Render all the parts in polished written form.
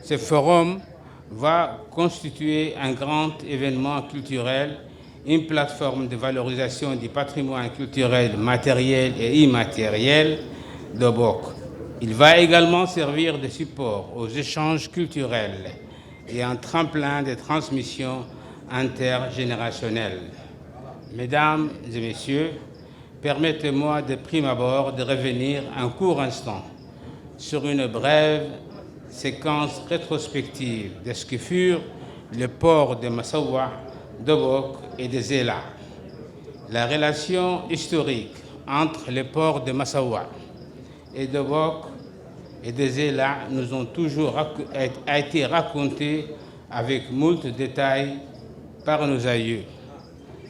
Ce forum va constituer un grand événement culturel, une plateforme de valorisation du patrimoine culturel matériel et immatériel d'Obok. Il va également servir de support aux échanges culturels et un tremplin de transmission intergénérationnelle. Mesdames et messieurs, permettez-moi de prime abord de revenir un court instant sur une brève séquence rétrospective de ce que furent les ports de Massawa, d'Obok et de Zéla. La relation historique entre les ports de Massawa et d'Obok et de Zéla nous ont toujours été racontées avec moult détails par nos aïeux.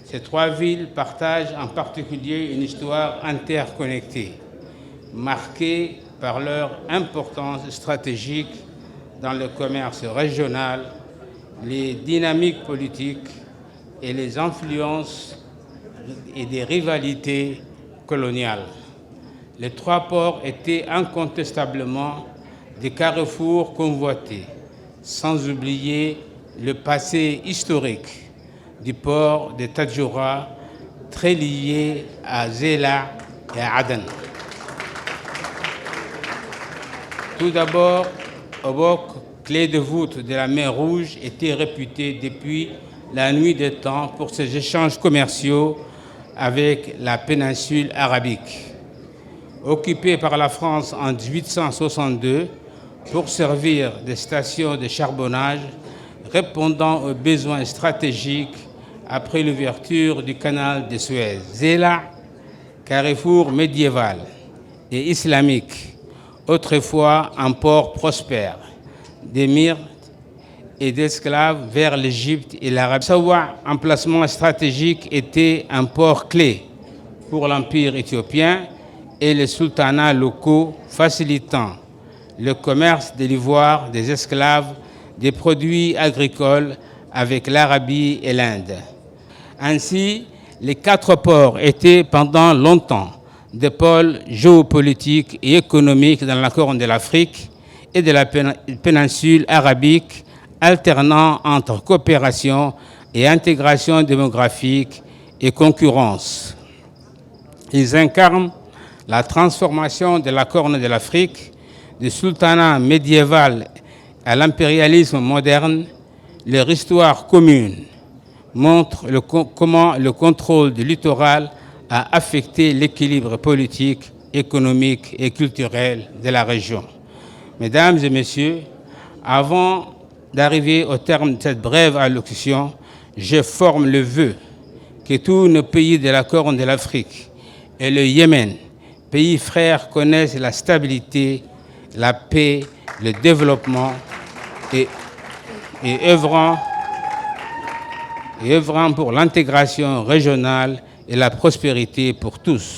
Ces trois villes partagent en particulier une histoire interconnectée, marquée par leur importance stratégique dans le commerce régional, les dynamiques politiques et les influences et des rivalités coloniales. Les trois ports étaient incontestablement des carrefours convoités, sans oublier le passé historique du port de Tadjoura, très lié à Zéla et à Aden. Tout d'abord, Obok, clé de voûte de la mer Rouge, était réputé depuis la nuit des temps pour ses échanges commerciaux avec la péninsule arabique. Occupée par la France en 1862 pour servir de station de charbonnage, répondant aux besoins stratégiques après l'ouverture du canal de Suez. Zéla, carrefour médiéval et islamique, autrefois un port prospère, d'émirs et d'esclaves vers l'Égypte et l'Arabie. Massawa, emplacement stratégique, était un port clé pour l'Empire éthiopien et les sultanats locaux, facilitant le commerce de l'ivoire, des esclaves, des produits agricoles avec l'Arabie et l'Inde. Ainsi, les quatre ports étaient pendant longtemps des pôles géopolitiques et économiques dans la Corne de l'Afrique et de la péninsule arabique, alternant entre coopération et intégration démographique et concurrence. Ils incarnent la transformation de la Corne de l'Afrique, du sultanat médiéval à l'impérialisme moderne. Leur histoire commune montre comment le contrôle du littoral a affecté l'équilibre politique, économique et culturel de la région. Mesdames et messieurs, avant d'arriver au terme de cette brève allocution, je forme le vœu que tous nos pays de la Corne de l'Afrique et le Yémen, pays frères, connaissent la stabilité, la paix, le développement et œuvrant pour l'intégration régionale et la prospérité pour tous.